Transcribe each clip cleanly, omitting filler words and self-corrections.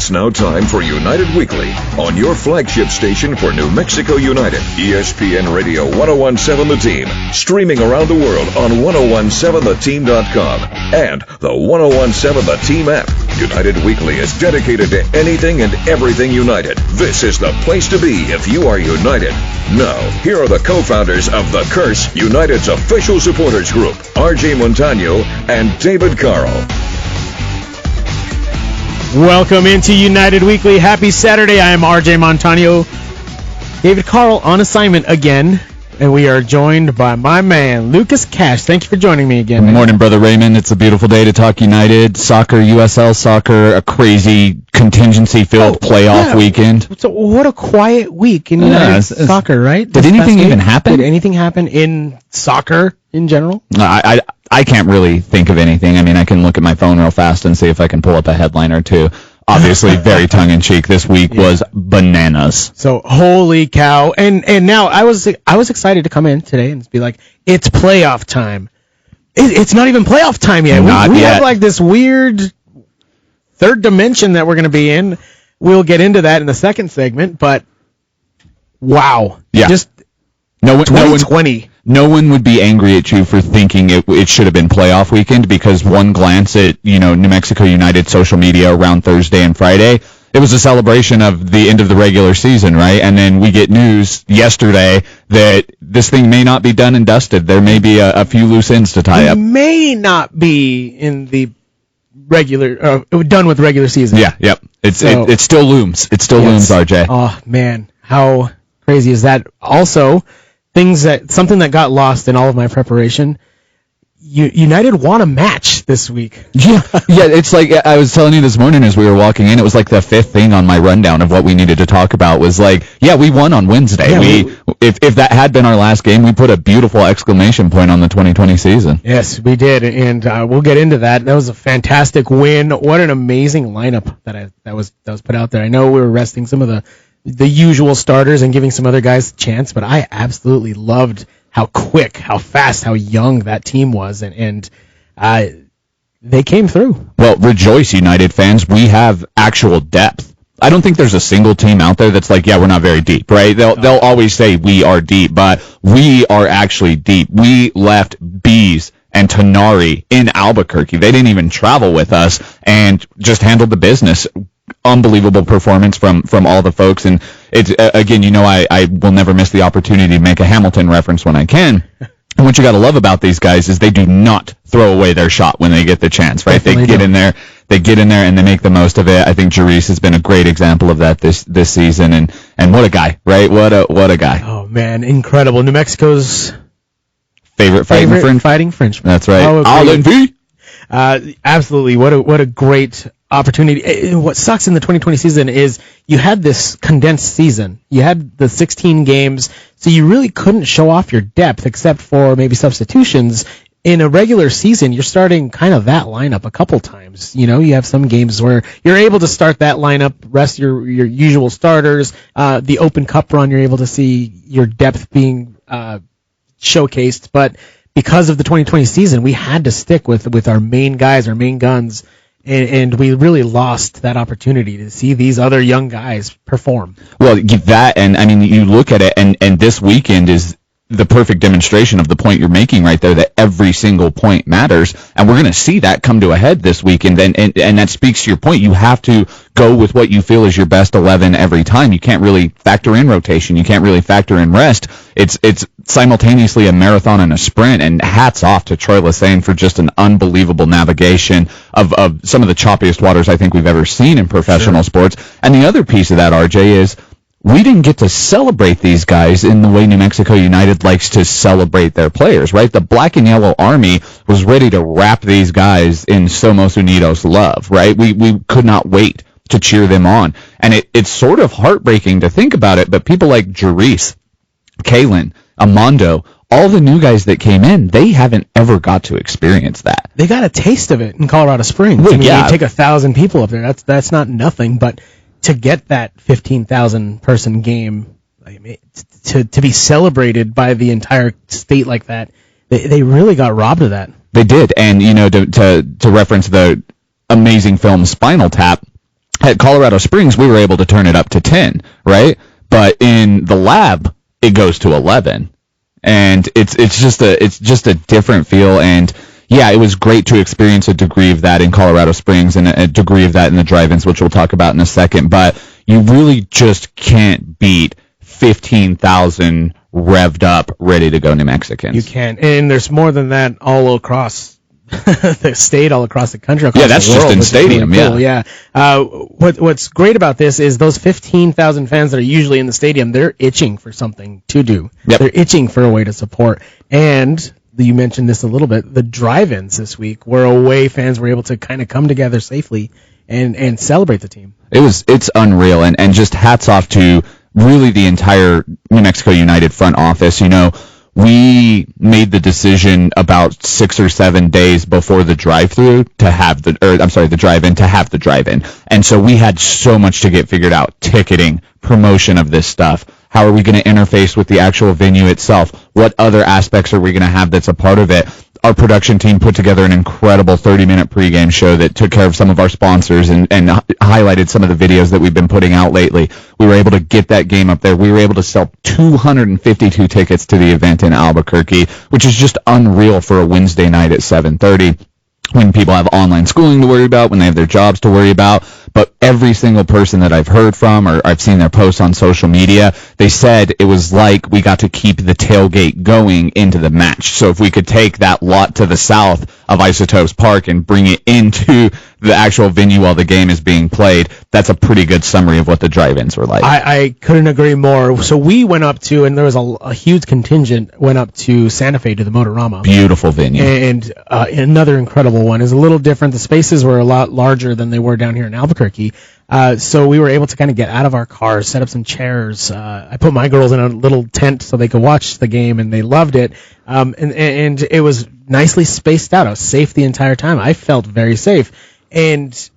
It's now time for United Weekly on your flagship station for New Mexico United, ESPN Radio 1017 The Team, streaming around the world on 1017theteam.com and the 1017 The Team app. United Weekly is dedicated to anything and everything United. This is the place to be if you are United. Now, here are the co-founders of The Curse, United's official supporters group, RJ Montaño and David Carl. Welcome into United Weekly. Happy Saturday. I am RJ Montaño. David Carl on assignment again. And we are joined by my man, Lucas Cash. Thank you for joining me again. Good morning, Brother Raymond. It's a beautiful day to talk United. Soccer, USL soccer, a crazy contingency-filled playoff weekend. So what a quiet week in United soccer, right? Did anything even happen? Did anything happen in soccer in general? I can't really think of anything. I mean, I can look at my phone real fast and see if I can pull up a headline or two. Obviously, very tongue-in-cheek. This week was bananas. So, holy cow. And now, I was excited to come in today and be like, it's playoff time. It's not even playoff time yet. We have like this weird third dimension that we're going to be in. We'll get into that in the second segment, but wow. Yeah. Just 2020. No one would be angry at you for thinking it should have been playoff weekend, because one glance at, New Mexico United social media around Thursday and Friday, it was a celebration of the end of the regular season, right? And then we get news yesterday that this thing may not be done and dusted. There may be a few loose ends to tie up. It may not be in the done with regular season. Yeah, yep. It still looms. It still looms, RJ. Oh, man. How crazy is that? Also, something that got lost in all of my preparation. United won a match this week. Yeah, it's like I was telling you this morning as we were walking in, it was like the fifth thing on my rundown of what we needed to talk about was like, we won on Wednesday. Yeah, if that had been our last game, we put a beautiful exclamation point on the 2020 season. Yes, we did, and we'll get into that. That was a fantastic win. What an amazing lineup that was put out there. I know we were resting some of the usual starters and giving some other guys a chance, but I absolutely loved how quick, how fast, how young that team was, and they came through. Well, rejoice, United fans. We have actual depth. I don't think there's a single team out there that's like, we're not very deep, right? They'll always say we are deep, but we are actually deep. We left Bees and Tonari in Albuquerque. They didn't even travel with us and just handled the business. Unbelievable performance from all the folks, and it's again, I will never miss the opportunity to make a Hamilton reference when I can. And what you got to love about these guys is they do not throw away their shot when they get the chance, right? Definitely they get in there and they make the most of it. I think Jarice has been a great example of that this season, and what a guy, right? What a guy. Oh man, incredible. New Mexico's favorite fighting Frenchman. That's right. Alain V. Absolutely. What a great opportunity. What sucks in the 2020 season is you had this condensed season. You had the 16 games, so you really couldn't show off your depth except for maybe substitutions. In a regular season, you're starting kind of that lineup a couple times. You have some games where you're able to start that lineup, rest your usual starters. The Open Cup run, you're able to see your depth being showcased, but because of the 2020 season, we had to stick with our main guys, our main guns, and we really lost that opportunity to see these other young guys perform. Well, that, and I mean, you look at it, and this weekend is the perfect demonstration of the point you're making right there, that every single point matters, and we're going to see that come to a head this weekend, and that speaks to your point. You have to go with what you feel is your best 11 every time. You can't really factor in rotation. You can't really factor in rest. It's simultaneously a marathon and a sprint, and hats off to Troy Lesane for just an unbelievable navigation of some of the choppiest waters I think we've ever seen in professional sports. And the other piece of that, RJ, is we didn't get to celebrate these guys in the way New Mexico United likes to celebrate their players, right? The Black and Yellow Army was ready to wrap these guys in Somos Unidos love, right? We could not wait to cheer them on. And it's sort of heartbreaking to think about it, but people like Jarice, Kalen, Amando, all the new guys that came in, they haven't ever got to experience that. They got a taste of it in Colorado Springs. Well, you take 1,000 people up there. That's not nothing, but to get that 15,000 person game, to be celebrated by the entire state like that, they really got robbed of that. They did, and to reference the amazing film Spinal Tap, At Colorado Springs, we were able to turn it up to 10, right? But in the lab, it goes to 11. And it's just a different feel. And yeah, it was great to experience a degree of that in Colorado Springs and a degree of that in the drive-ins, which we'll talk about in a second. But you really just can't beat 15,000 revved up, ready to go New Mexicans. You can. And there's more than that all across the state, all across the country. Across that's the world, just in stadium, really cool. Yeah. What's great about this is those 15,000 fans that are usually in the stadium, they're itching for something to do. Yep. They're itching for a way to support. And you mentioned this a little bit, the drive-ins this week were a way fans were able to kind of come together safely and celebrate the team. It's unreal, and just hats off to really the entire New Mexico United front office. We made the decision about 6 or 7 days before the drive-through to have the drive-in to have the drive-in. And so we had so much to get figured out: ticketing, promotion of this stuff. How are we going to interface with the actual venue itself? What other aspects are we going to have that's a part of it? Our production team put together an incredible 30-minute pregame show that took care of some of our sponsors and highlighted some of the videos that we've been putting out lately. We were able to get that game up there. We were able to sell 252 tickets to the event in Albuquerque, which is just unreal for a Wednesday night at 7:30. When people have online schooling to worry about, when they have their jobs to worry about. But every single person that I've heard from or I've seen their posts on social media, they said it was like we got to keep the tailgate going into the match. So if we could take that lot to the south of Isotopes Park and bring it into the actual venue while the game is being played, that's a pretty good summary of what the drive-ins were like. I couldn't agree more. So we went up to, and there was a huge contingent, went up to Santa Fe to the Motorama. Beautiful venue. And another incredible one. Is a little different. The spaces were a lot larger than they were down here in Albuquerque. So we were able to kind of get out of our cars, set up some chairs. I put my girls in a little tent so they could watch the game, and they loved it. And it was nicely spaced out. I was safe the entire time. I felt very safe. And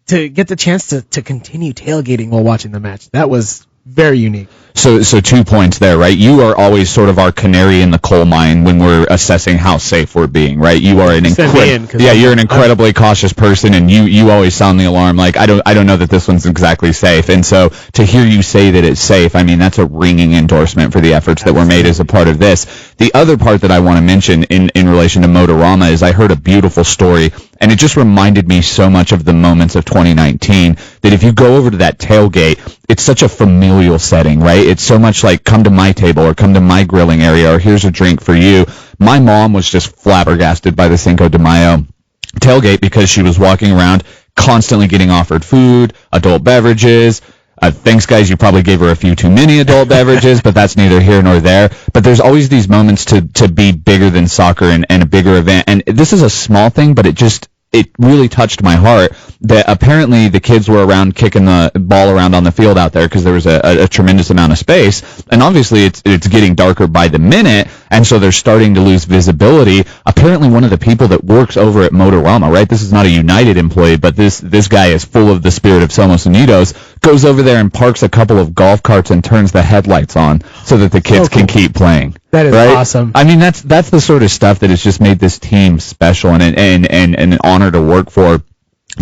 to get the chance to continue tailgating while watching the match, that was very unique. So 2 points there, right? You are always sort of our canary in the coal mine when we're assessing how safe we're being, right? You are you're an incredibly cautious person, and you always sound the alarm. Like I don't know that this one's exactly safe, and so to hear you say that it's safe, I mean that's a ringing endorsement for the efforts that were made as a part of this. The other part that I want to mention in relation to Motorama is I heard a beautiful story, and it just reminded me so much of the moments of 2019 that if you go over to that tailgate, it's such a familial setting, right? It's so much like come to my table or come to my grilling area or here's a drink for you. My mom was just flabbergasted by the Cinco de Mayo tailgate because she was walking around constantly getting offered food, adult beverages. Thanks, guys. You probably gave her a few too many adult beverages, but that's neither here nor there. But there's always these moments to be bigger than soccer and a bigger event. And this is a small thing, but it really touched my heart that apparently the kids were around kicking the ball around on the field out there because there was a tremendous amount of space. And obviously it's getting darker by the minute, and so they're starting to lose visibility. Apparently one of the people that works over at Motorama, right? This is not a United employee, but this guy is full of the spirit of Somos Unidos, goes over there and parks a couple of golf carts and turns the headlights on so that the kids can keep playing. That is right? awesome. I mean, that's the sort of stuff that has just made this team special and an honor to work for,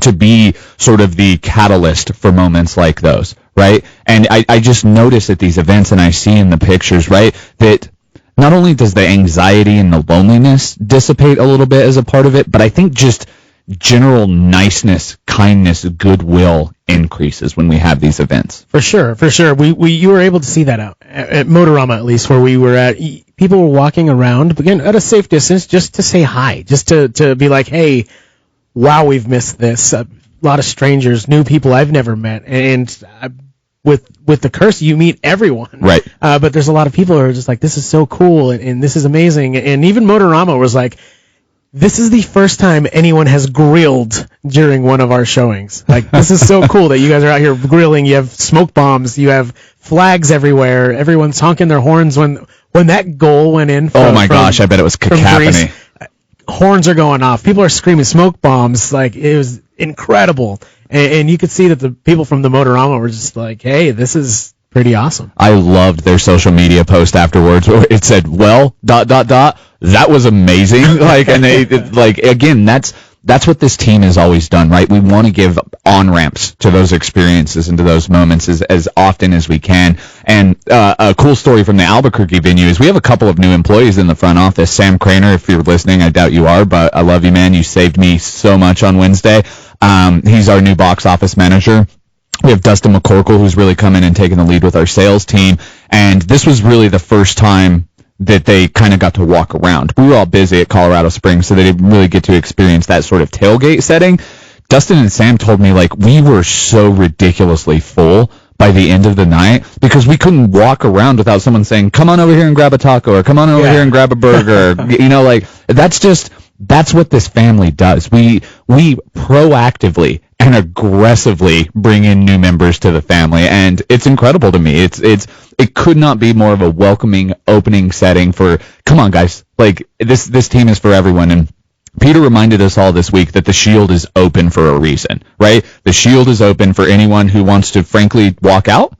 to be sort of the catalyst for moments like those, right? And I just notice at these events, and I see in the pictures, right, that not only does the anxiety and the loneliness dissipate a little bit as a part of it, but I think just general niceness, kindness, goodwill increases when we have these events. For sure. You were able to see that out at Motorama, at least, where we were at. People were walking around, again, at a safe distance, just to say hi, just to be like, hey, wow, we've missed this. A lot of strangers, new people I've never met, and with the curse, you meet everyone. Right. But there's a lot of people who are just like, this is so cool, and this is amazing. And even Motorama was like, this is the first time anyone has grilled during one of our showings. Like, this is so cool that you guys are out here grilling. You have smoke bombs. You have flags everywhere. Everyone's honking their horns when that goal went in. Oh my gosh, I bet it was cacophony. Horns are going off. People are screaming smoke bombs. Like, it was incredible. And you could see that the people from the Motorama were just like, hey, this is pretty awesome. I loved their social media post afterwards where it said, well, ... that was amazing. Like, and they, like, again, that's that's what this team has always done, right? We want to give on-ramps to those experiences and to those moments as often as we can. And a cool story from the Albuquerque venue is we have a couple of new employees in the front office. Sam Craner, if you're listening, I doubt you are, but I love you, man. You saved me so much on Wednesday. He's our new box office manager. We have Dustin McCorkle, who's really come in and taken the lead with our sales team. And this was really the first time that they kind of got to walk around. We were all busy at Colorado Springs, so they didn't really get to experience that sort of tailgate setting. Dustin and Sam told me, like, we were so ridiculously full by the end of the night because we couldn't walk around without someone saying, come on over here and grab a taco, or come on over here and grab a burger. Like, that's what this family does. We proactively and aggressively bring in new members to the family, and it's incredible to me. It could not be more of a welcoming opening setting for, come on guys, like this team is for everyone. And Peter reminded us all this week that the Shield is open for a reason, right? The Shield is open for anyone who wants to frankly walk out,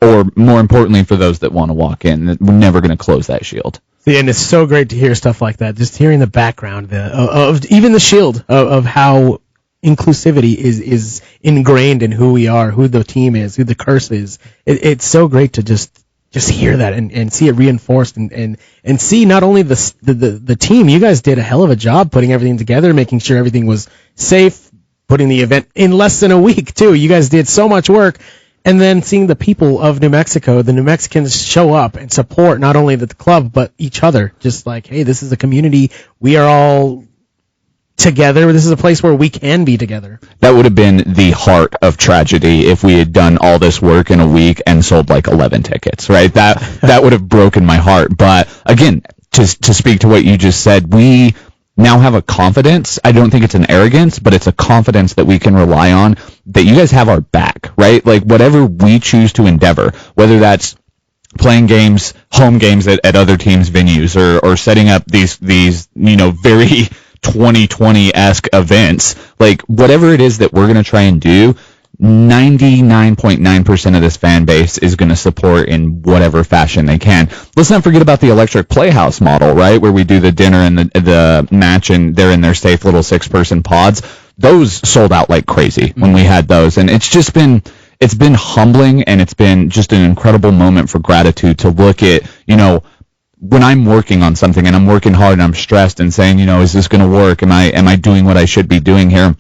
or more importantly for those that want to walk in. We're never going to close that Shield. And it's so great to hear stuff like that. Just hearing the background of even the Shield of how inclusivity is ingrained in who we are, who the team is, who the curse is. It's so great to just hear that and see it reinforced and see not only the team. You guys did a hell of a job putting everything together, making sure everything was safe, putting the event in less than a week too. You guys did so much work. And then seeing the people of New Mexico, the New Mexicans show up and support not only the club, but each other. Just like, hey, this is a community. We are all together. This is a place where we can be together. That would have been the heart of tragedy if we had done all this work in a week and sold like 11 tickets, right? That would have broken my heart. But again, to speak to what you just said, we now have a confidence. I don't think it's an arrogance, but it's a confidence that we can rely on, that you guys have our back, right? Like whatever we choose to endeavor, whether that's playing games, home games at other teams' venues, or setting up these very 2020-esque events, like whatever it is that we're going to try and do, 99.9% of this fan base is going to support in whatever fashion they can. Let's not forget about the Electric Playhouse model, right, where we do the dinner and the match, and they're in their safe little 6-person pods. Those sold out like crazy when we had those, and it's been humbling, and it's been just an incredible moment for gratitude to look at, when I'm working on something and I'm working hard and I'm stressed and saying, is this going to work? Am I doing what I should be doing here?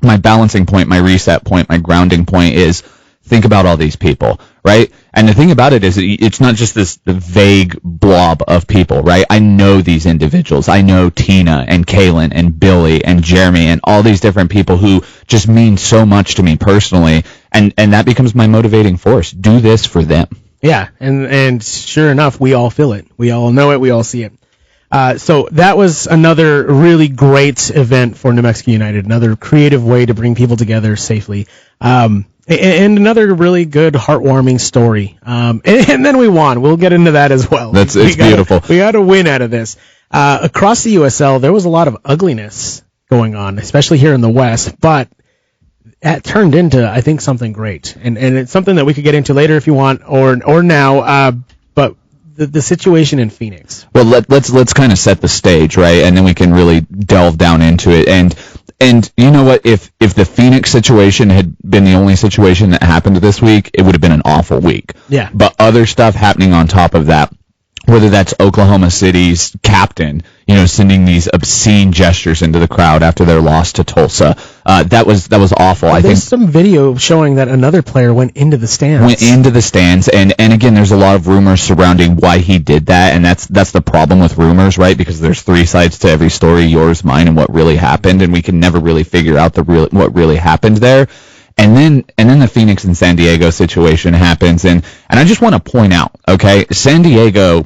My balancing point, my reset point, my grounding point is think about all these people, right? And the thing about it is it's not just this vague blob of people, right? I know these individuals. I know Tina and Kaylin and Billy and Jeremy and all these different people who just mean so much to me personally. And that becomes my motivating force. Do this for them. Yeah, and sure enough, we all feel it. We all know it. We all see it. So that was another really great event for New Mexico United, another creative way to bring people together safely, and another really good, heartwarming story. And then we won. We'll get into that as well. It's beautiful. We got a win out of this. Across the USL, there was a lot of ugliness going on, especially here in the West, but it turned into, I think, something great. And it's something that we could get into later if you want, or now, but the situation in Phoenix. Well, let's kind of set the stage, right? And then we can really delve down into it. And you know what? If the Phoenix situation had been the only situation that happened this week, it would have been an awful week. Yeah. But other stuff happening on top of that, whether that's Oklahoma City's captain, sending these obscene gestures into the crowd after their loss to Tulsa, that was awful. I think some video showing that another player went into the stands. And again, there's a lot of rumors surrounding why he did that, and that's the problem with rumors, right? Because there's 3 sides to every story: yours, mine, and what really happened, and we can never really figure out what really happened there. And then the Phoenix and San Diego situation happens, and I just want to point out, okay, San Diego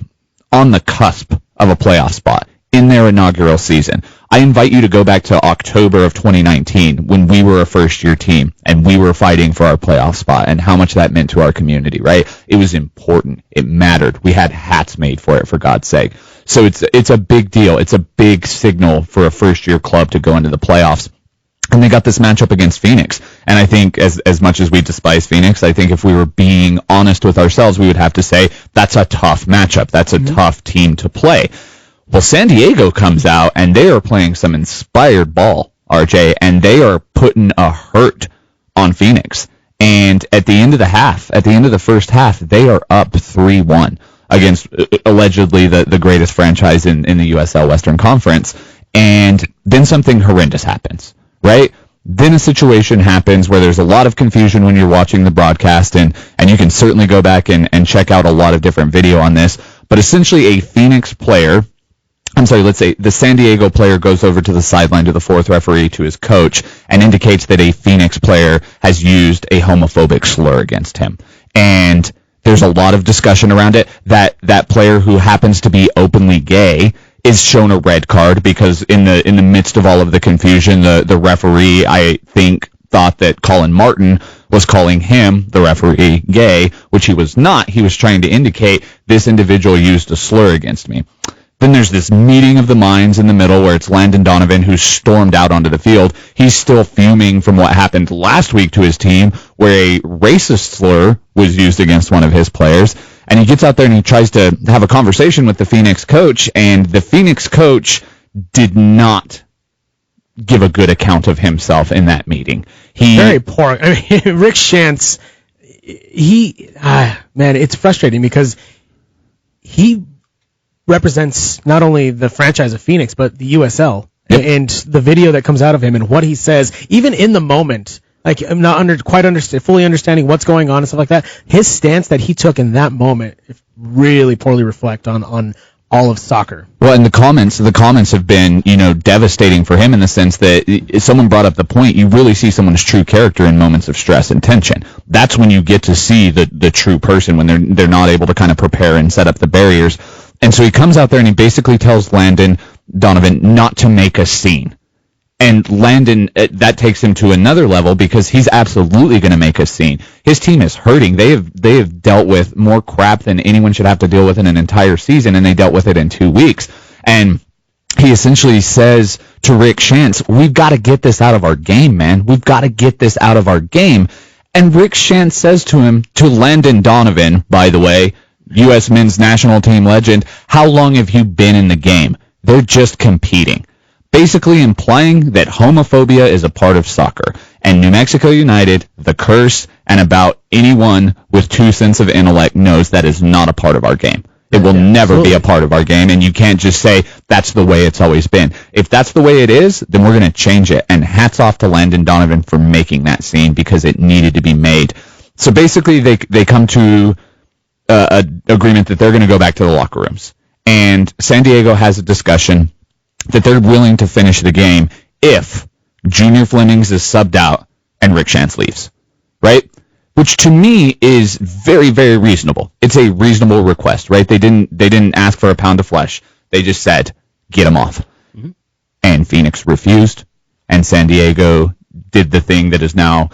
on the cusp of a playoff spot in their inaugural season. I invite you to go back to October of 2019 when we were a first-year team and we were fighting for our playoff spot and how much that meant to our community, right? It was important. It mattered. We had hats made for it, for God's sake. So it's a big deal. It's a big signal for a first-year club to go into the playoffs. And they got this matchup against Phoenix. And I think as much as we despise Phoenix, I think if we were being honest with ourselves, we would have to say that's a tough matchup. That's a tough team to play. Well, San Diego comes out, and they are playing some inspired ball RJ, and they are putting a hurt on Phoenix. And at the end of the first half, they are up 3-1 against allegedly the greatest franchise in the USL Western Conference. And then something horrendous happens, right? Then a situation happens where there's a lot of confusion when you're watching the broadcast, and you can certainly go back and check out a lot of different video on this. But essentially a Phoenix player, let's say the San Diego player goes over to the sideline to the fourth referee, to his coach, and indicates that a Phoenix player has used a homophobic slur against him. And there's a lot of discussion around it. That player, who happens to be openly gay, is shown a red card because in the midst of all of the confusion, the referee, I think, thought that Colin Martin was calling him, the referee, gay, which he was not. He was trying to indicate this individual used a slur against me. Then there's this meeting of the minds in the middle where it's Landon Donovan who stormed out onto the field. He's still fuming from what happened last week to his team, where a racist slur was used against one of his players. And he gets out there and he tries to have a conversation with the Phoenix coach, and the Phoenix coach did not give a good account of himself in that meeting. Very poor. I mean, Rick Shantz, man, it's frustrating because he represents not only the franchise of Phoenix, but the USL. Yep. And the video that comes out of him and what he says, even in the moment, like I'm not fully understanding what's going on and stuff like that. His stance that he took in that moment really poorly reflect on all of soccer. Well, and the comments have been, devastating for him in the sense that someone brought up the point, you really see someone's true character in moments of stress and tension. That's when you get to see the true person, when they're not able to kind of prepare and set up the barriers. And so he comes out there and he basically tells Landon Donovan not to make a scene. And Landon, that takes him to another level because he's absolutely going to make a scene. His team is hurting. They have dealt with more crap than anyone should have to deal with in an entire season, and they dealt with it in 2 weeks. And he essentially says to Rick Shantz, we've got to get this out of our game, man. We've got to get this out of our game. And Rick Shantz says to him, to Landon Donovan, by the way, U.S. men's national team legend, how long have you been in the game? They're just competing. Basically implying that homophobia is a part of soccer. And New Mexico United, the curse, and about anyone with 2 cents of intellect knows that is not a part of our game. It will never be a part of our game, and you can't just say that's the way it's always been. If that's the way it is, then we're going to change it. And hats off to Landon Donovan for making that scene because it needed to be made. So basically they come to an agreement that they're going to go back to the locker rooms. And San Diego has a discussion that they're willing to finish the game if Junior Flemings is subbed out and Rick Shantz leaves, right? Which to me is very, very reasonable. It's a reasonable request, right? They didn't ask for a pound of flesh. They just said, get him off. Mm-hmm. And Phoenix refused, and San Diego did the thing that has now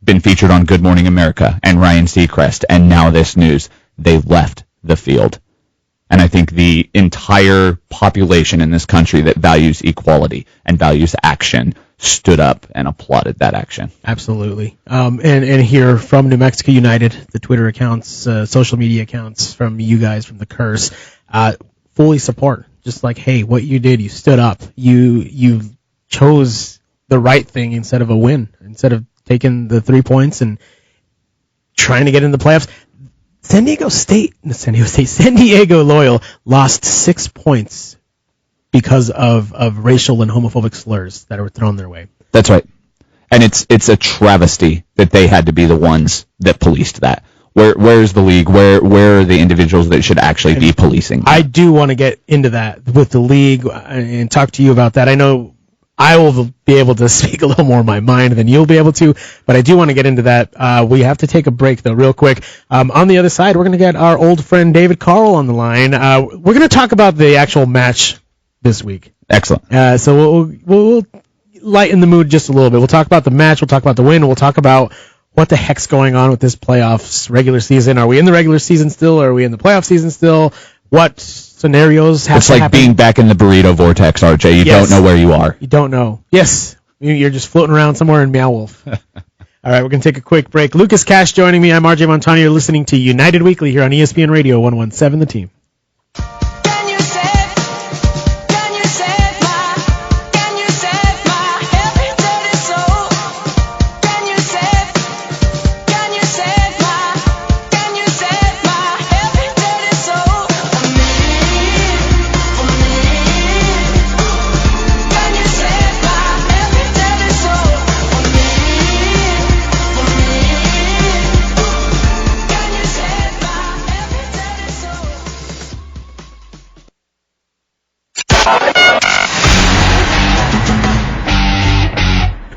been featured on Good Morning America and Ryan Seacrest, and now this news. They left the field. And I think the entire population in this country that values equality and values action stood up and applauded that action. Absolutely. And here from New Mexico United, the Twitter accounts, social media accounts from you guys, from the Curse, fully support. Just like, hey, what you did, you stood up. You chose the right thing instead of a win, instead of taking the 3 points and trying to get in the playoffs. San Diego Loyal lost 6 points because of racial and homophobic slurs that were thrown their way. That's right. And it's a travesty that they had to be the ones that policed that. Where's the league? Where are the individuals that should actually be policing that? I do want to get into that with the league and talk to you about that. I know I will be able to speak a little more of my mind than you'll be able to, but I do want to get into that. We have to take a break, though, real quick. On the other side, we're going to get our old friend David Carl on the line. We're going to talk about the actual match this week. Excellent. So we'll lighten the mood just a little bit. We'll talk about the match. We'll talk about the win. We'll talk about what the heck's going on with this playoffs regular season. Are we in the regular season still? Are we in the playoff season still? What scenarios have to happen? It's like being back in the burrito vortex, RJ. You don't know where you are. You don't know. Yes. You're just floating around somewhere in Meow Wolf. All right, we're going to take a quick break. Lucas Cash joining me. I'm RJ Montaño. You're listening to United Weekly here on ESPN Radio 117 The Team. Can you save my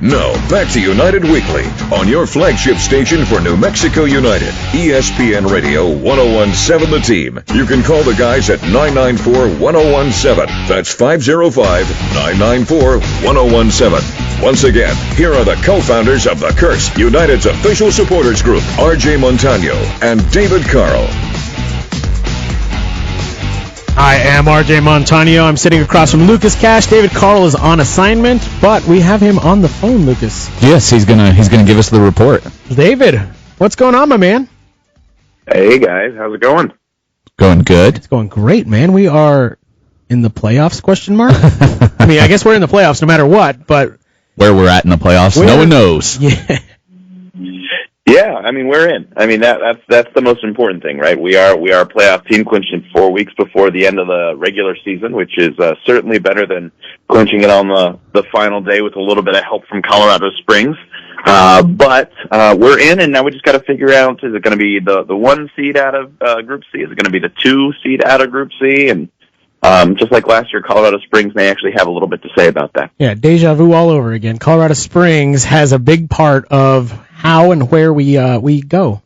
Now, back to United Weekly on your flagship station for New Mexico United, ESPN Radio 1017 The Team. You can call the guys at 994-1017. That's 505-994-1017. Once again, here are the co-founders of The Curse, United's official supporters group, RJ Montaño and David Carl. I am RJ Montaño. I'm sitting across from Lucas Cash. David Carl is on assignment, but we have him on the phone, Lucas. Yes, he's gonna give us the report. David, what's going on, my man? Hey, guys. How's it going? Going good. It's going great, man. We are in the playoffs, question mark? I mean, I guess we're in the playoffs no matter what, but... Where we're at in the playoffs, no one knows. Yeah. Yeah, I mean, we're in. I mean, that's the most important thing, right? We are a playoff team clinched in 4 weeks before the end of the regular season, which is certainly better than clinching it on the final day with a little bit of help from Colorado Springs. But we're in, and now we just got to figure out, is it going to be the 1 seed out of Group C? Is it going to be the 2 seed out of Group C? And just like last year, Colorado Springs may actually have a little bit to say about that. Yeah, deja vu all over again. Colorado Springs has a big part of how and where we go.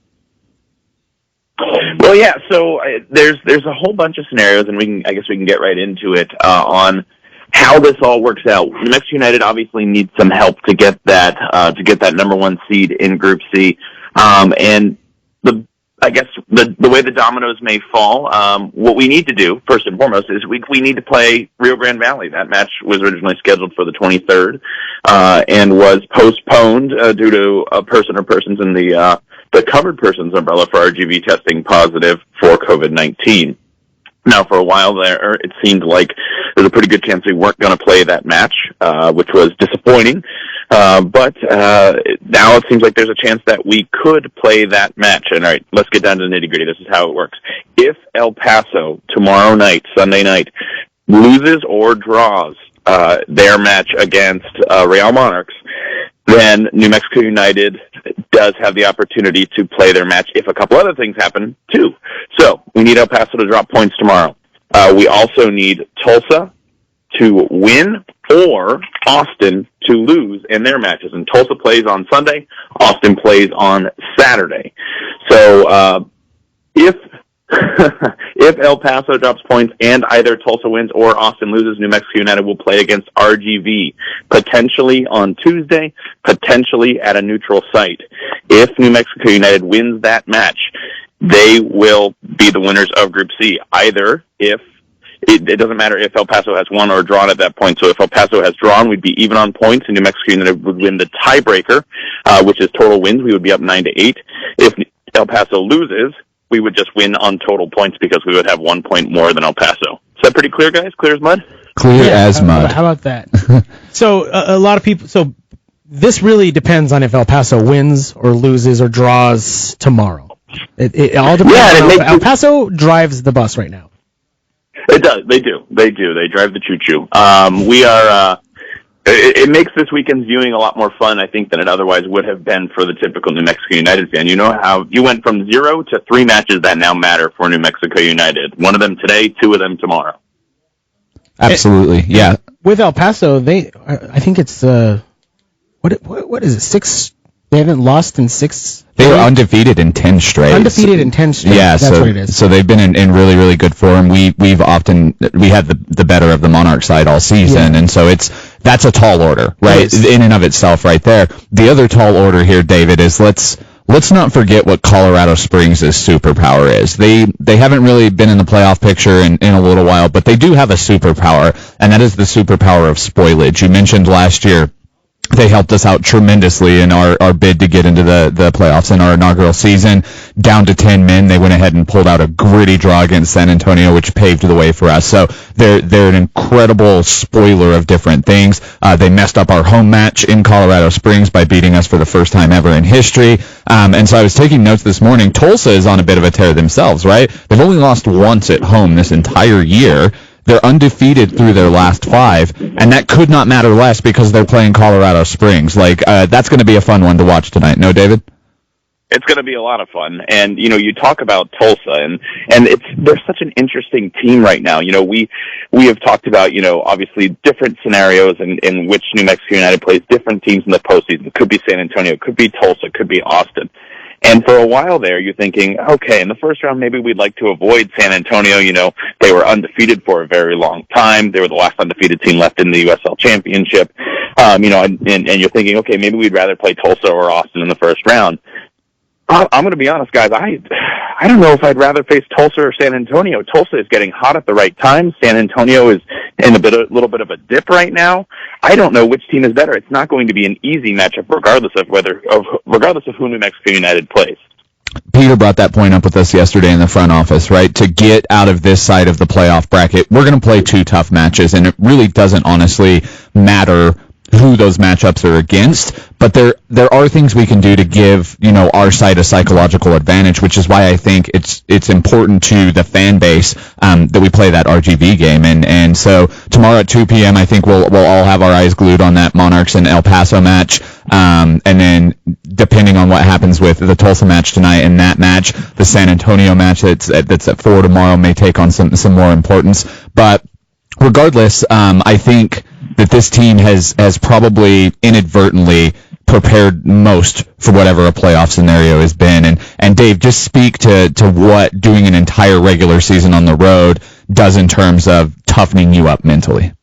Well, yeah. So there's a whole bunch of scenarios, and I guess we can get right into it on how this all works out. New Mexico United obviously needs some help to get that number 1 seed in Group C, and I guess the way the dominoes may fall, what we need to do, first and foremost, is we need to play Rio Grande Valley. That match was originally scheduled for the 23rd, and was postponed due to a person or persons in the covered persons umbrella for RGV testing positive for COVID-19. Now, for a while there, it seemed like there's a pretty good chance we weren't going to play that match, which was disappointing. But now it seems like there's a chance that we could play that match. And all right, let's get down to the nitty-gritty. This is how it works. If El Paso tomorrow night, Sunday night, loses or draws their match against Real Monarchs, then New Mexico United does have the opportunity to play their match if a couple other things happen, too. So we need El Paso to drop points tomorrow. We also need Tulsa to win or Austin to lose in their matches. And Tulsa plays on Sunday, Austin plays on Saturday. So if El Paso drops points and either Tulsa wins or Austin loses, New Mexico United will play against RGV, potentially on Tuesday, potentially at a neutral site. If New Mexico United wins that match, they will be the winners of Group C. Either if it doesn't matter if El Paso has won or drawn at that point. So if El Paso has drawn, we'd be even on points, and New Mexico United would win the tiebreaker, which is total wins. We would be up 9-8. If El Paso loses, we would just win on total points because we would have 1 point more than El Paso. Is that pretty clear, guys? Clear as mud? Clear as mud. How about that? So a lot of people. So this really depends on if El Paso wins or loses or draws tomorrow. It all depends. Yeah, El Paso drives the bus right now. It does. They do. They drive the choo-choo. We are. It makes this weekend's viewing a lot more fun, I think, than it otherwise would have been for the typical New Mexico United fan. You know how you went from 0 to 3 matches that now matter for New Mexico United. 1 of them today, 2 of them tomorrow. Absolutely, yeah. With El Paso, I think it's what is it? 6. They haven't lost in 6. They were undefeated in 10 straight. Undefeated in 10 straight. Yeah, that's what it is. So they've been in really, really good form. We had the better of the Monarch side all season, and so that's a tall order, right? In and of itself, right there. The other tall order here, David, is let's not forget what Colorado Springs' superpower is. They haven't really been in the playoff picture in a little while, but they do have a superpower, and that is the superpower of spoilage. You mentioned last year they helped us out tremendously in our bid to get into the playoffs in our inaugural season. Down to 10 men, they went ahead and pulled out a gritty draw against San Antonio, which paved the way for us. So they're an incredible spoiler of different things. They messed up our home match in Colorado Springs by beating us for the first time ever in history. And so I was taking notes this morning. Tulsa is on a bit of a tear themselves, right? They've only lost once at home this entire year. They're undefeated through their last 5, and that could not matter less because they're playing Colorado Springs. That's going to be a fun one to watch tonight. No, David? It's going to be a lot of fun. And, you talk about Tulsa, and they're such an interesting team right now. We have talked about, obviously different scenarios in which New Mexico United plays different teams in the postseason. It could be San Antonio, it could be Tulsa, it could be Austin. And for a while there, you're thinking, okay, in the first round, maybe we'd like to avoid San Antonio. They were undefeated for a very long time. They were the last undefeated team left in the USL Championship. And you're thinking, okay, maybe we'd rather play Tulsa or Austin in the first round. I'm going to be honest, guys. I don't know if I'd rather face Tulsa or San Antonio. Tulsa is getting hot at the right time. San Antonio is in a little bit of a dip right now. I don't know which team is better. It's not going to be an easy matchup, regardless of who New Mexico United plays. Peter brought that point up with us yesterday in the front office, right? To get out of this side of the playoff bracket, we're going to play 2 tough matches, and it really doesn't honestly matter who those matchups are against, but there are things we can do to give our side a psychological advantage, which is why I think it's important to the fan base that we play that RGV game, and so tomorrow at 2 p.m. I think we'll all have our eyes glued on that Monarchs and El Paso match, and then depending on what happens with the Tulsa match tonight and that match, the San Antonio match that's at 4 tomorrow may take on some more importance, but regardless, I think that this team has probably inadvertently prepared most for whatever a playoff scenario has been. And Dave, just speak to what doing an entire regular season on the road does in terms of toughening you up mentally.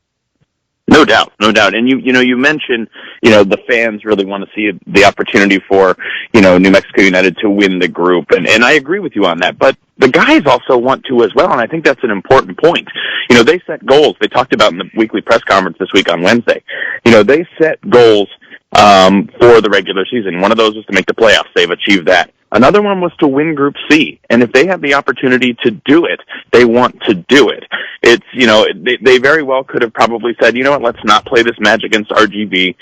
No doubt. And you mentioned, the fans really want to see the opportunity for, New Mexico United to win the group. And I agree with you on that. But the guys also want to as well. And I think that's an important point. They set goals. They talked about in the weekly press conference this week on Wednesday. They set goals, for the regular season. One of those was to make the playoffs. They've achieved that. Another one was to win Group C. And if they have the opportunity to do it, they want to do it. It's, they very well could have probably said, let's not play this match against RGV.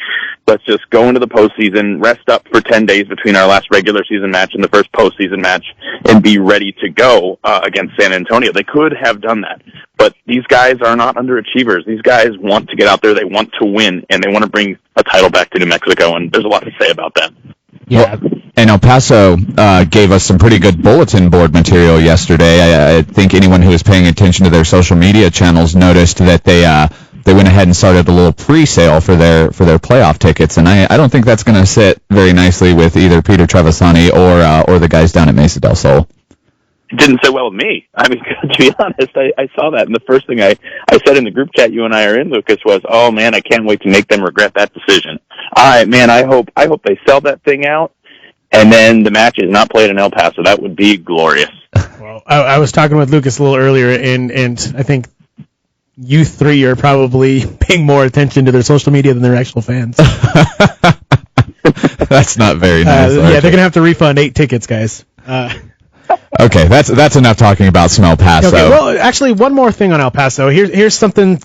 Let's just go into the postseason, rest up for 10 days between our last regular season match and the first postseason match, and be ready to go against San Antonio. They could have done that. But these guys are not underachievers. These guys want to get out there, they want to win, and they want to bring a title back to New Mexico, and there's a lot to say about that. Yeah. And El Paso gave us some pretty good bulletin board material yesterday. I think anyone who was paying attention to their social media channels noticed that they went ahead and started a little pre-sale for their playoff tickets, and I don't think that's going to sit very nicely with either Peter Trevisani or the guys down at Mesa del Sol. It didn't sit well with me. I mean, to be honest, I saw that, and the first thing I said in the group chat you and I are in, Lucas, was, "Oh man, I can't wait to make them regret that decision." I hope they sell that thing out, and then the match is not played in El Paso. That would be glorious. Well, I was talking with Lucas a little earlier, and I think you three are probably paying more attention to their social media than their actual fans. That's not very nice. Yeah, they're going to have to refund 8 tickets, guys. Okay, that's enough talking about some El Paso. Okay, well, actually, one more thing on El Paso. Here's something.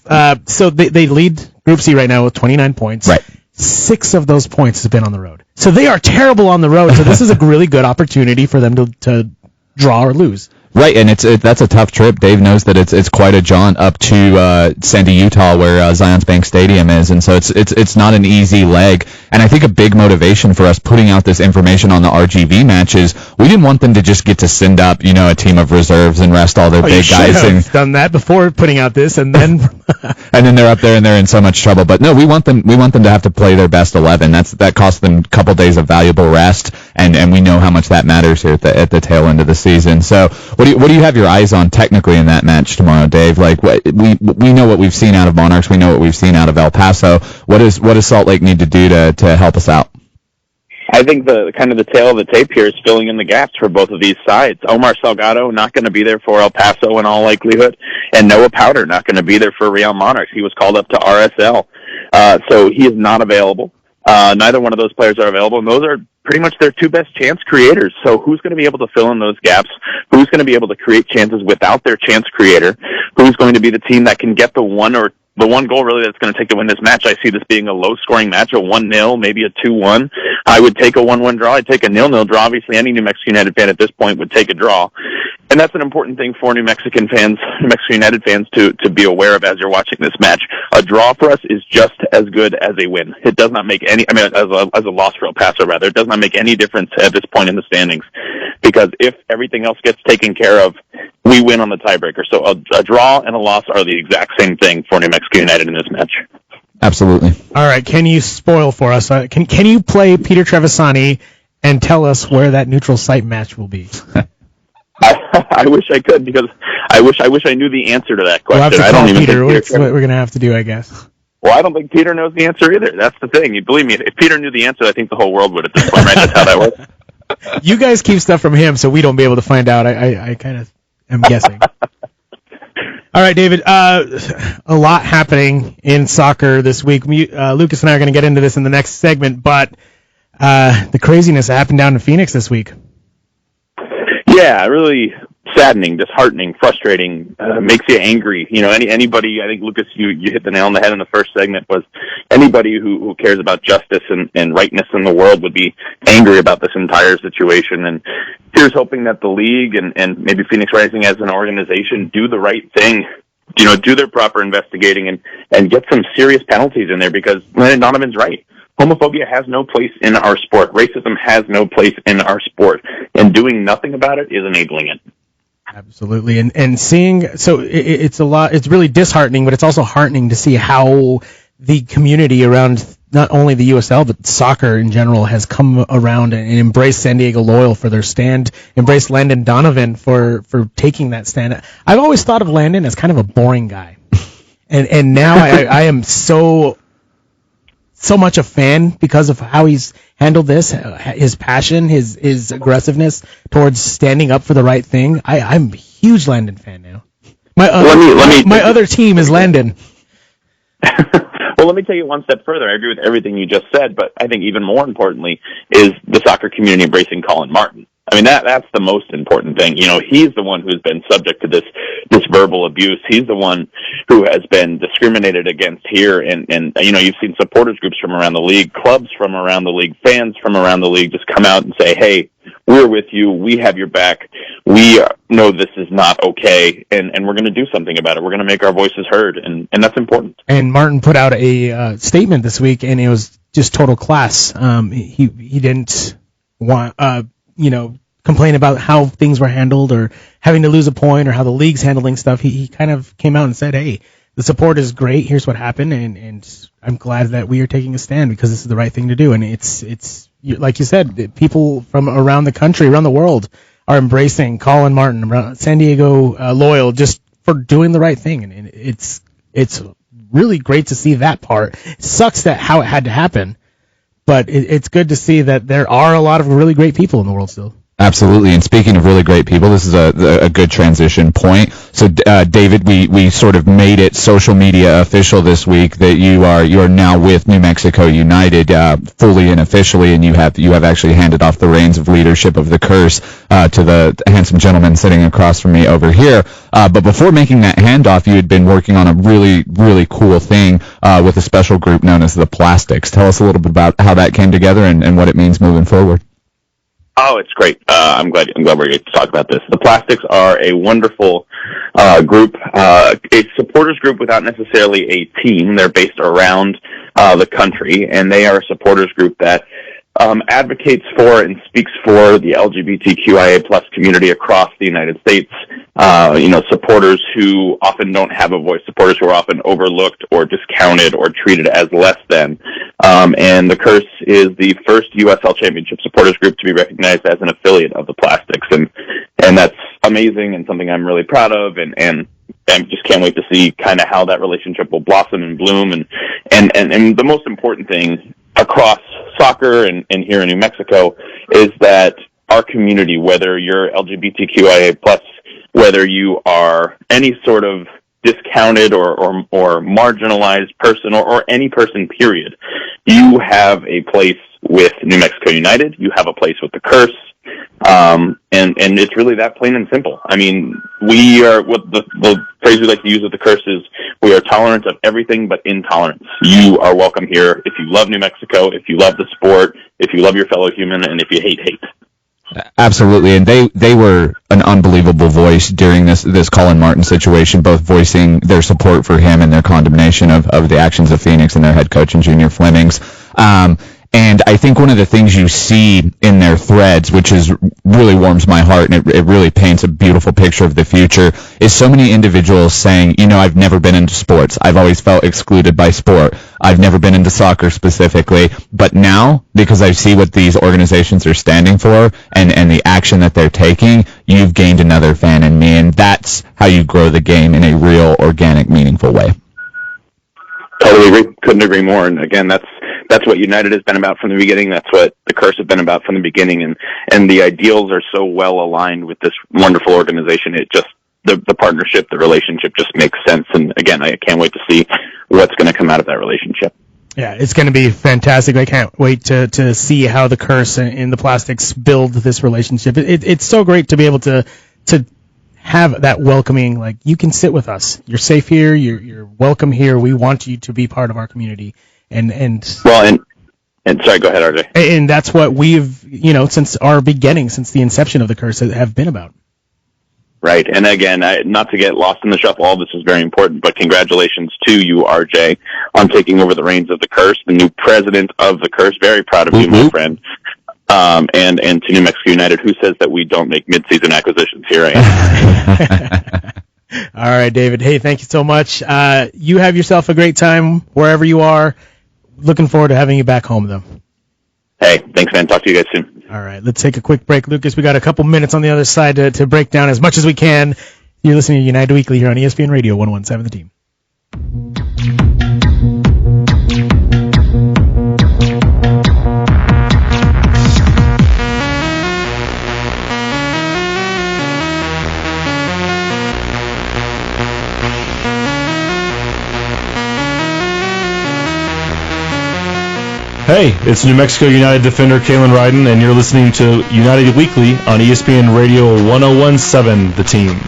So they lead Group C right now with 29 points. Right. 6 of those points have been on the road. So they are terrible on the road. So this is a really good opportunity for them to draw or lose. Right, and that's a tough trip. Dave knows that it's quite a jaunt up to Sandy, Utah, where Zions Bank Stadium is, and so it's not an easy leg. And I think a big motivation for us putting out this information on the RGV matches, we didn't want them to just get to send up, a team of reserves and rest all their big guys. You should have done that before putting out this, and then and then they're up there and they're in so much trouble. But no, we want them to have to play their best 11. That costs them a couple days of valuable rest, and we know how much that matters here at the tail end of the season. So what do you have your eyes on technically in that match tomorrow, Dave? Like, we know what we've seen out of Monarchs, we know what we've seen out of El Paso. What does Salt Lake need to do to help us out? I think the tail of the tape here is filling in the gaps for both of these sides. Omar Salgado not going to be there for El Paso in all likelihood, and Noah Powder not going to be there for Real Monarchs. He was called up to RSL, so he is not available. Neither one of those players are available, and those are pretty much their 2 best chance creators. So who's going to be able to fill in those gaps? Who's going to be able to create chances without their chance creator? Who's going to be the team that can get the one goal really that's going to take to win this match? I see this being a low-scoring match, a 1-0, maybe a 2-1. I would take a 1-1 draw. I'd take a 0-0 draw. Obviously, any New Mexico United fan at this point would take a draw. And that's an important thing for New Mexico United fans to be aware of as you're watching this match. A draw for us is just as good as a win. It does not make any, as a loss for El Paso rather, it does not make any difference at this point in the standings. Because if everything else gets taken care of, we win on the tiebreaker. So a draw and a loss are the exact same thing for New Mexico United in this match. Absolutely. All right, can you spoil for us? Can you play Peter Trevisani and tell us where that neutral site match will be? I wish I could, because I wish I knew the answer to that question. We'll have to I don't call even Peter. think That's what we're going to have to do, I guess. Well, I don't think Peter knows the answer either. That's the thing. You believe me, if Peter knew the answer, I think the whole world would at this point, right? That's how that works. You guys keep stuff from him, so we don't be able to find out. I kind of am guessing. All right, David, a lot happening in soccer this week. Lucas and I are going to get into this in the next segment, but the craziness happened down in Phoenix this week. Yeah, really saddening, disheartening, frustrating, makes you angry. You know, anybody, I think, Lucas, you hit the nail on the head in the first segment, was anybody who cares about justice and rightness in the world would be angry about this entire situation. And here's hoping that the league and maybe Phoenix Rising as an organization do the right thing, you know, do their proper investigating and get some serious penalties in there, because Landon Donovan's right. Homophobia has no place in our sport. Racism has no place in our sport. And doing nothing about it is enabling it. Absolutely. And seeing, so it's really disheartening, but it's also heartening to see how the community around not only the USL, but soccer in general has come around and embraced San Diego Loyal for their stand, embraced Landon Donovan for taking that stand. I've always thought of Landon as kind of a boring guy. And now I am so much a fan because of how he's handled this, his passion, his aggressiveness towards standing up for the right thing. I'm a huge Landon fan now. My other team is Landon. Well, let me take it one step further. I agree with everything you just said, but I think even more importantly is the soccer community embracing Colin Martin. I mean, that's the most important thing. You know, he's the one who's been subject to this verbal abuse. He's the one who has been discriminated against here. And you know, you've seen supporters groups from around the league, clubs from around the league, fans from around the league just come out and say, hey, we're with you. We have your back. We know this is not okay, and we're going to do something about it. We're going to make our voices heard, and that's important. And Martin put out a statement this week, and it was just total class. He didn't want complain about how things were handled or having to lose a point or how the league's handling stuff. He kind of came out and said, hey, the support is great. Here's what happened, and I'm glad that we are taking a stand because this is the right thing to do. And it's like you said, people from around the country, around the world, are embracing Colin Martin, San Diego Loyal, just for doing the right thing. And it's really great to see that part. It sucks that how it had to happen, but it's good to see that there are a lot of really great people in the world still. Absolutely. And speaking of really great people, this is a good transition point. So, David, we sort of made it social media official this week that you are now with New Mexico United, fully and officially, and you have actually handed off the reins of leadership of the Curse, to the handsome gentleman sitting across from me over here. But before making that handoff, you had been working on a really, really cool thing, with a special group known as the Plastics. Tell us a little bit about how that came together and what it means moving forward. Oh, it's great. I'm glad we're going to talk about this. The Plastics are a wonderful group, a supporters group without necessarily a team. They're based around the country, and they are a supporters group that advocates for and speaks for the LGBTQIA plus community across the United States. Supporters who often don't have a voice, supporters who are often overlooked or discounted or treated as less than. And the Curse is the first USL Championship supporters group to be recognized as an affiliate of the Plastics. And that's amazing and something I'm really proud of, and I just can't wait to see kind of how that relationship will blossom and bloom. And the most important thing across soccer and here in New Mexico is that our community, whether you're LGBTQIA plus, whether you are any sort of discounted or marginalized person or any person, period, you have a place with New Mexico United. You have a place with the Curse. And it's really that plain and simple. I mean, we are, what the phrase we like to use with the Curse is, we are tolerant of everything but intolerance. You are welcome here if you love New Mexico, if you love the sport, if you love your fellow human, and if you hate. Absolutely, and they were an unbelievable voice during this Colin Martin situation, both voicing their support for him and their condemnation of the actions of Phoenix and their head coach and Junior Flemings. And I think one of the things you see in their threads, which really warms my heart, and it really paints a beautiful picture of the future, is so many individuals saying, I've never been into sports. I've always felt excluded by sport. I've never been into soccer specifically. But now, because I see what these organizations are standing for and the action that they're taking, you've gained another fan in me. And that's how you grow the game in a real, organic, meaningful way. Totally agree. Couldn't agree more. And again, that's what United has been about from the beginning. That's what the Curse have been about from the beginning. And the ideals are so well aligned with this wonderful organization. It just, the partnership, the relationship just makes sense. And again, I can't wait to see what's going to come out of that relationship. Yeah, it's going to be fantastic. I can't wait to see how the Curse and the Plastics build this relationship. It's so great to be able to have that welcoming, like, you can sit with us. You're safe here. You're welcome here. We want you to be part of our community. And sorry, go ahead, RJ. And that's what we've, since our beginning, since the inception of the Curse, have been about. Right. And again, not to get lost in the shuffle, all this is very important, but congratulations to you, RJ, on taking over the reins of the Curse, the new president of the Curse. Very proud of you, my friend. And to New Mexico United, who says that we don't make mid-season acquisitions? Here I am. All right, David. Hey, thank you so much. You have yourself a great time wherever you are. Looking forward to having you back home, though. Hey, thanks, man. Talk to you guys soon. All right, let's take a quick break. Lucas, we got a couple minutes on the other side to break down as much as we can. You're listening to United Weekly here on ESPN Radio 101.7 The Team. Hey, it's New Mexico United defender Kalen Ryden, and you're listening to United Weekly on ESPN Radio 101.7 The Team.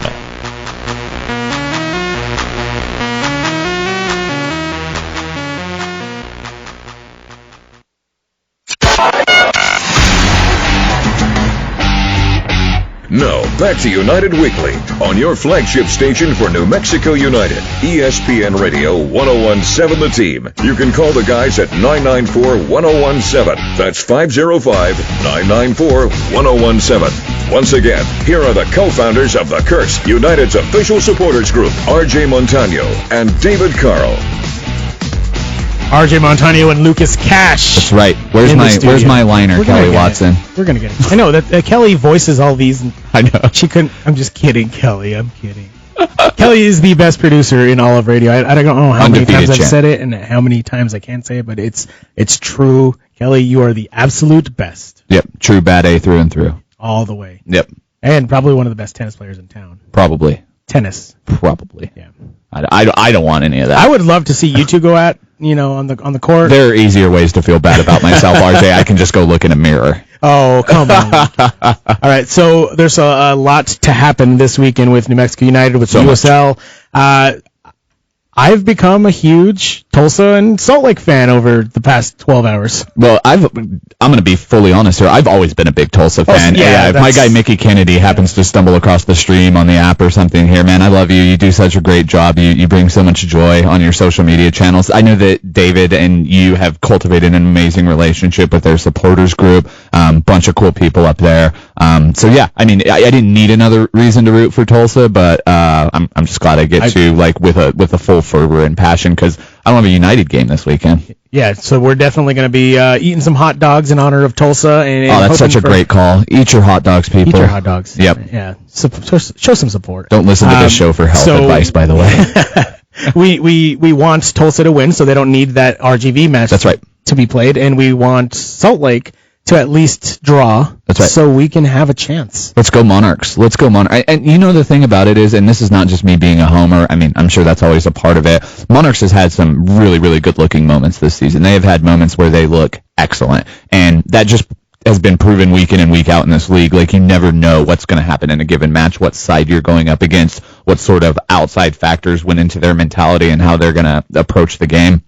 Now, back to United Weekly on your flagship station for New Mexico United, ESPN Radio 101.7 The Team. You can call the guys at 994-1017. That's 505-994-1017. Once again, here are the co-founders of the Curse, United's official supporters group, RJ Montaño and David Carl. RJ Montaño and Lucas Cash. That's right. Where's my liner, Kelly Watson? We're gonna get it. I know that Kelly voices all these. And I know. She couldn't. I'm just kidding, Kelly. I'm kidding. Kelly is the best producer in all of radio. I don't know how many times I've said it and how many times I can't say it, but it's true. Kelly, you are the absolute best. Yep. True bad A through and through. All the way. Yep. And probably one of the best tennis players in town. Probably. Tennis. Probably. Yeah. I don't want any of that. I would love to see you two go at, on the court. There are easier ways to feel bad about myself, RJ. I can just go look in a mirror. Oh, come on. All right, so there's a lot to happen this weekend with New Mexico United, with USL. I've become a huge Tulsa and Salt Lake fan over the past 12 hours. Well, I'm going to be fully honest here. I've always been a big Tulsa fan. If my guy Mickey Kennedy happens to stumble across the stream on the app or something here, man, I love you. You do such a great job. You bring so much joy on your social media channels. I know that David and you have cultivated an amazing relationship with their supporters group. Bunch of cool people up there. So yeah, I mean, I didn't need another reason to root for Tulsa, but I'm just glad I get to with a full fervor and passion, because I don't have a United game this weekend. Yeah, so we're definitely going to be eating some hot dogs in honor of Tulsa. And that's such a great call. Eat your hot dogs, people. Eat your hot dogs. Yep. Yeah. Show some support. Don't listen to this show for health advice, by the way. we want Tulsa to win, so they don't need that RGV match. That's right. To be played, and we want Salt Lake to at least draw. That's right. So we can have a chance. Let's go Monarchs. Let's go Monarchs. And the thing about it is, and this is not just me being a homer, I mean, I'm sure that's always a part of it, Monarchs has had some really, really good-looking moments this season. They have had moments where they look excellent, and that just has been proven week in and week out in this league. Like, you never know what's going to happen in a given match, what side you're going up against, what sort of outside factors went into their mentality and how they're going to approach the game.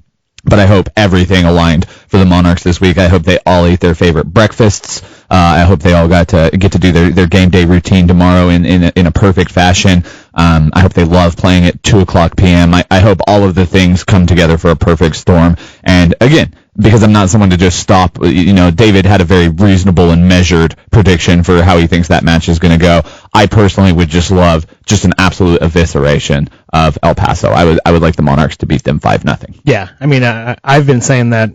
But I hope everything aligned for the Monarchs this week. I hope they all ate their favorite breakfasts. I hope they all get to do their game day routine tomorrow in a perfect fashion. I hope they love playing at 2:00 p.m. I hope all of the things come together for a perfect storm. And again, because I'm not someone to just stop, David had a very reasonable and measured prediction for how he thinks that match is going to go. I personally would just love just an absolute evisceration of El Paso. I would like the Monarchs to beat them 5-0. Yeah, I mean, I've been saying that,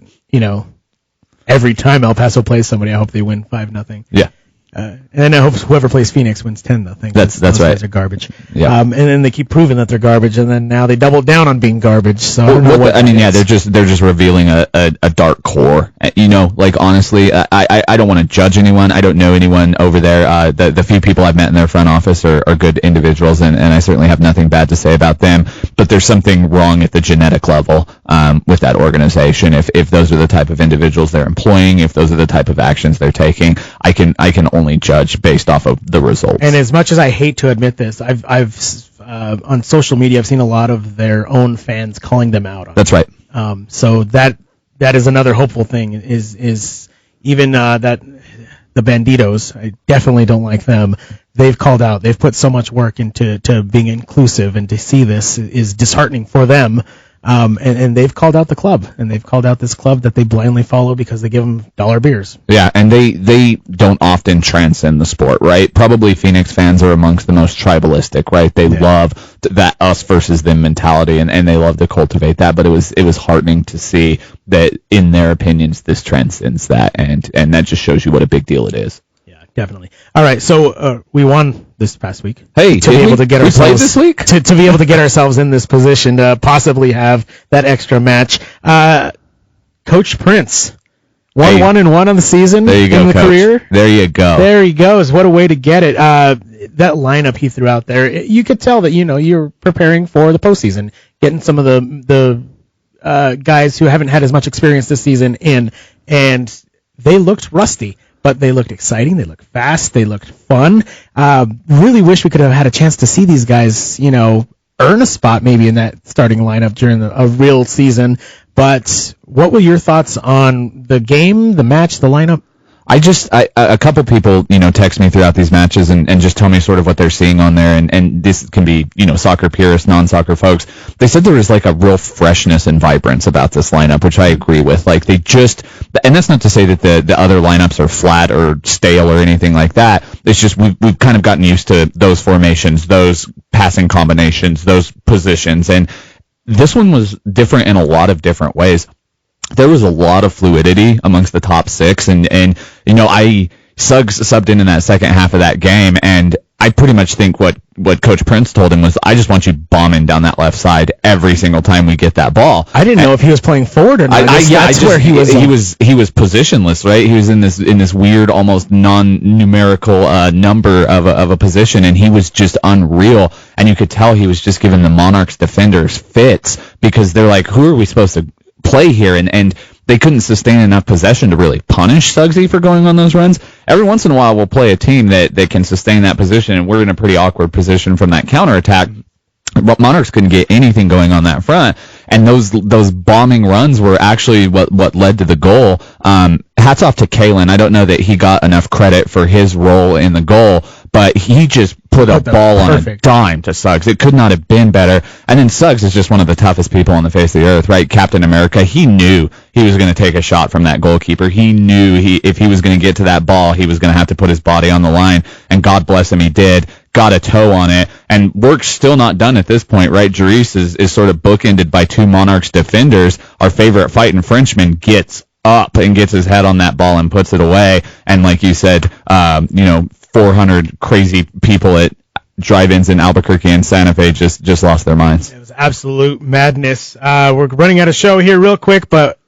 every time El Paso plays somebody, I hope they win 5-0. Yeah. And then I hope whoever plays Phoenix wins 10-0. That's those right. Guys are garbage. Yeah. And then they keep proving that they're garbage, and then now they double down on being garbage. So I don't know what. They're just revealing a dark core. Honestly, I don't want to judge anyone. I don't know anyone over there. The few people I've met in their front office are good individuals, and I certainly have nothing bad to say about them. But there's something wrong at the genetic level with that organization. If those are the type of individuals they're employing, if those are the type of actions they're taking, I can only judge based off of the results. And as much as I hate to admit this, I've on social media I've seen a lot of their own fans calling them out on That's right. So that is another hopeful thing is even that the Banditos, I definitely don't like them. They've called out. They've put so much work into being inclusive, and to see this is disheartening for them. And they've called out the club, and they've called out this club that they blindly follow because they give them dollar beers. Yeah, and they don't often transcend the sport, right? Probably Phoenix fans are amongst the most tribalistic, right? They love that us versus them mentality, and they love to cultivate that. But it was heartening to see that, in their opinions, this transcends that, and that just shows you what a big deal it is. Yeah, definitely. All right, so we won this past week. Hey, to be able to get ourselves this week to be able to get ourselves in this position to possibly have that extra match. Coach Prince, 1-1-1 on the season. There you go, in the Coach. career. There you go. There he goes. What a way to get it. That lineup he threw out there, you could tell that you're preparing for the postseason, getting some of the guys who haven't had as much experience this season in, and they looked rusty. But they looked exciting. They looked fast. They looked fun. Really wish we could have had a chance to see these guys, earn a spot maybe in that starting lineup during a real season. But what were your thoughts on the game, the match, the lineup? A couple people, text me throughout these matches and just tell me sort of what they're seeing on there. And this can be, soccer purists, non-soccer folks. They said there was like a real freshness and vibrance about this lineup, which I agree with. Like and that's not to say that the other lineups are flat or stale or anything like that. It's just we've kind of gotten used to those formations, those passing combinations, those positions. And this one was different in a lot of different ways. There was a lot of fluidity amongst the top six, and Suggs subbed in that second half of that game, and I pretty much think what Coach Prince told him was, I just want you bombing down that left side every single time we get that ball. I didn't know if he was playing forward or not. Where he was. He was positionless, right? He was in this weird, almost non-numerical number of a position, and he was just unreal. And you could tell he was just giving the Monarchs defenders fits, because they're like, who are we supposed to play here? And they couldn't sustain enough possession to really punish Suggsy for going on those runs. Every once in a while, we'll play a team that can sustain that position, and we're in a pretty awkward position from that counterattack. Monarchs couldn't get anything going on that front, and those bombing runs were actually what led to the goal. Hats off to Kalen. I don't know that he got enough credit for his role in the goal, but he just put a ball on a dime to Suggs. It could not have been better. And then Suggs is just one of the toughest people on the face of the earth, right? Captain America. He knew he was going to take a shot from that goalkeeper. He knew if he was going to get to that ball, he was going to have to put his body on the line, and God bless him, he did. Got a toe on it, and work's still not done at this point, right? Jerice is sort of bookended by two Monarchs defenders. Our favorite fighting Frenchman gets up and gets his head on that ball and puts it away. And like you said, 400 crazy people at drive-ins in Albuquerque and Santa Fe just lost their minds. It was absolute madness. We're running out of show here real quick, but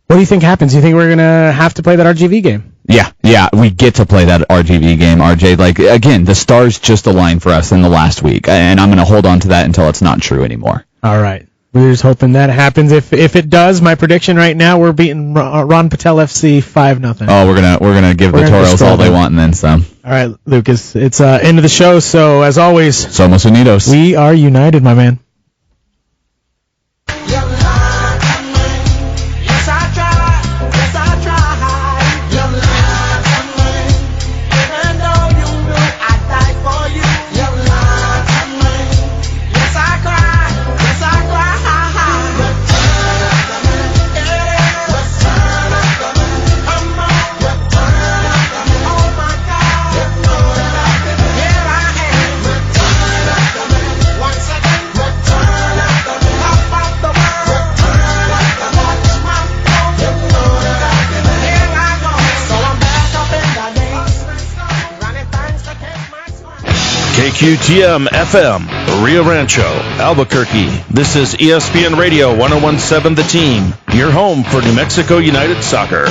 what do you think happens? Do you think we're going to have to play that RGV game? Yeah, we get to play that RGV game, RJ. Like, again, the stars just aligned for us in the last week, and I'm going to hold on to that until it's not true anymore. All right. We're just hoping that happens. If it does, my prediction right now, we're beating Ron Patel FC 5-0. Oh, we're gonna give the Toros all they want and then some. All right, Lucas. It's end of the show. So as always, Somos Unidos. We are united, my man. KQTM FM, Rio Rancho, Albuquerque. This is ESPN Radio 101.7 The Team, your home for New Mexico United Soccer.